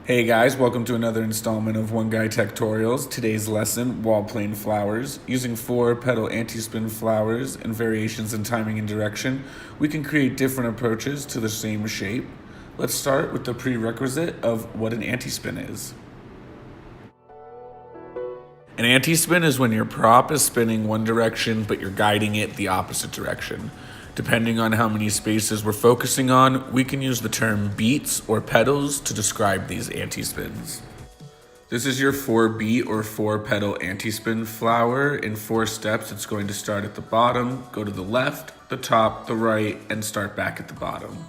Hey guys, welcome to another installment of One Guy Tectorials. Today's lesson, wall plane flowers. Using 4 petal anti-spin flowers and variations in timing and direction, we can create different approaches to the same shape. Let's start with the prerequisite of what an anti-spin is. An anti-spin is when your prop is spinning one direction, but you're guiding it the opposite direction. Depending on how many spaces we're focusing on, we can use the term beats or pedals to describe these anti-spins. This is your 4-beat or 4-petal anti-spin flower. In 4 steps, it's going to start at the bottom, go to the left, the top, the right, and start back at the bottom.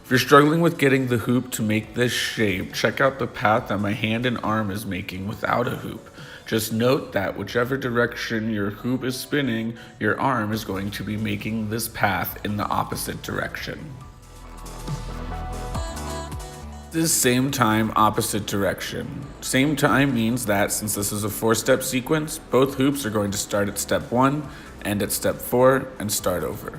If you're struggling with getting the hoop to make this shape, check out the path that my hand and arm is making without a hoop. Just note that whichever direction your hoop is spinning, your arm is going to be making this path in the opposite direction. This same time, opposite direction. Same time means that since this is a 4-step sequence, both hoops are going to start at step 1, end at step 4, and start over.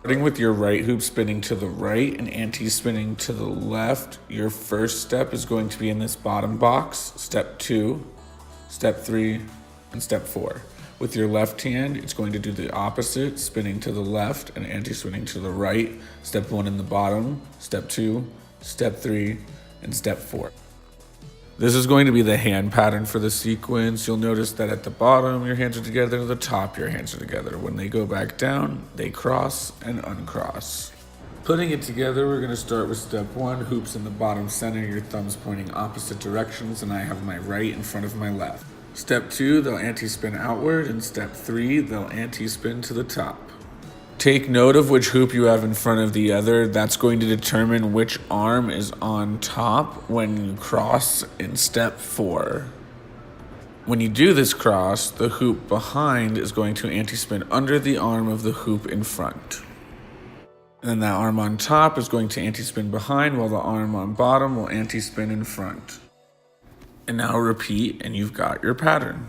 Starting with your right hoop spinning to the right and anti-spinning to the left, your first step is going to be in this bottom box, step 2, step 3, and step 4. With your left hand, it's going to do the opposite, spinning to the left and anti-spinning to the right, step 1 in the bottom, step 2, step 3, and step 4. This is going to be the hand pattern for the sequence. You'll notice that at the bottom, your hands are together, at the top, your hands are together. When they go back down, they cross and uncross. Putting it together, we're gonna start with step 1, hoops in the bottom center, your thumbs pointing opposite directions, and I have my right in front of my left. Step 2, they'll anti-spin outward, and step 3, they'll anti-spin to the top. Take note of which hoop you have in front of the other. That's going to determine which arm is on top when you cross in step 4. When you do this cross, the hoop behind is going to anti-spin under the arm of the hoop in front. And then that arm on top is going to anti-spin behind, while the arm on bottom will anti-spin in front. And now repeat, and you've got your pattern.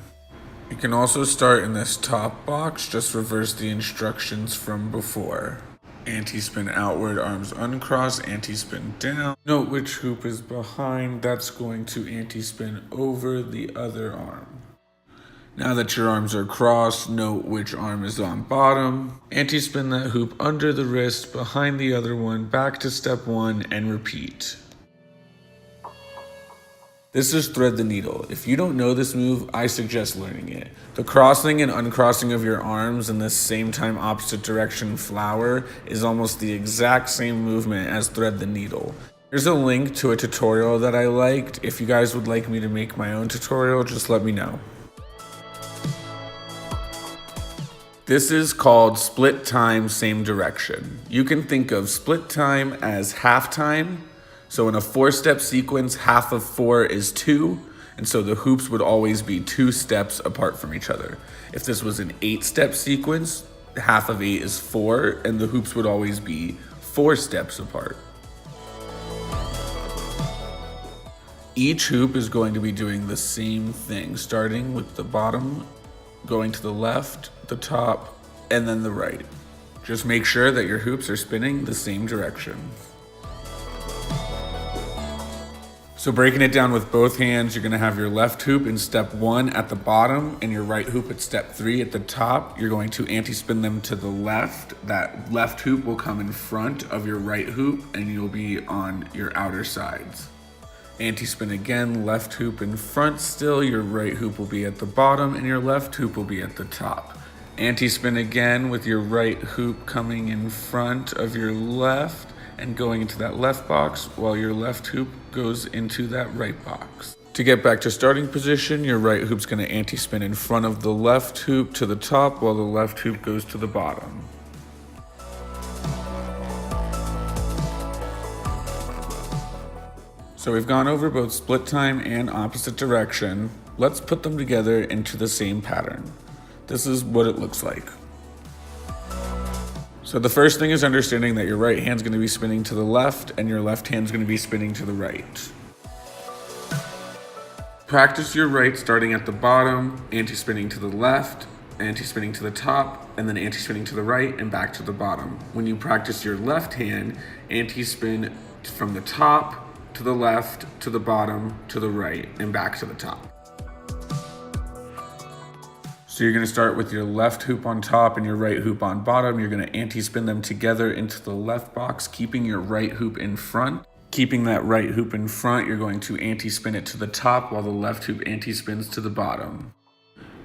You can also start in this top box, just reverse the instructions from before. Anti-spin outward, arms uncross, anti-spin down. Note which hoop is behind, that's going to anti-spin over the other arm. Now that your arms are crossed, note which arm is on bottom. Anti-spin that hoop under the wrist, behind the other one, back to step 1, and repeat. This is thread the needle. If you don't know this move, I suggest learning it. The crossing and uncrossing of your arms in this same time opposite direction flower is almost the exact same movement as thread the needle. Here's a link to a tutorial that I liked. If you guys would like me to make my own tutorial, just let me know. This is called split time, same direction. You can think of split time as half time. So in a 4-step sequence, half of 4 is 2, and so the hoops would always be 2 steps apart from each other. If this was an 8-step sequence, half of 8 is 4, and the hoops would always be 4 steps apart. Each hoop is going to be doing the same thing, starting with the bottom, going to the left, the top, and then the right. Just make sure that your hoops are spinning the same direction. So breaking it down with both hands, you're gonna have your left hoop in step 1 at the bottom and your right hoop at step 3 at the top. You're going to anti-spin them to the left. That left hoop will come in front of your right hoop and you'll be on your outer sides. Anti-spin again, left hoop in front still, your right hoop will be at the bottom and your left hoop will be at the top. Anti-spin again with your right hoop coming in front of your left and going into that left box while your left hoop goes into that right box. To get back to starting position, your right hoop's gonna anti-spin in front of the left hoop to the top while the left hoop goes to the bottom. So we've gone over both split time and opposite direction. Let's put them together into the same pattern. This is what it looks like. So the first thing is understanding that your right hand's gonna be spinning to the left and your left hand's gonna be spinning to the right. Practice your right starting at the bottom, anti-spinning to the left, anti-spinning to the top, and then anti-spinning to the right and back to the bottom. When you practice your left hand, anti-spin from the top, to the left, to the bottom, to the right, and back to the top. So you're gonna start with your left hoop on top and your right hoop on bottom. You're gonna anti-spin them together into the left box, keeping your right hoop in front. Keeping that right hoop in front, you're going to anti-spin it to the top while the left hoop anti-spins to the bottom.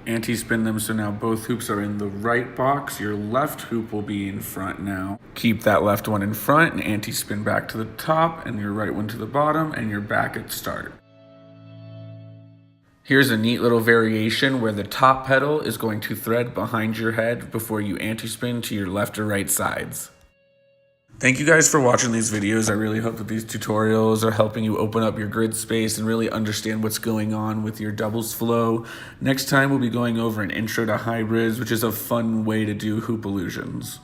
Anti-spin them so now both hoops are in the right box. Your left hoop will be in front now. Keep that left one in front and anti-spin back to the top and your right one to the bottom, and you're back at start. Here's a neat little variation where the top pedal is going to thread behind your head before you anti-spin to your left or right sides. Thank you guys for watching these videos. I really hope that these tutorials are helping you open up your grid space and really understand what's going on with your doubles flow. Next time we'll be going over an intro to hybrids, which is a fun way to do hoop illusions.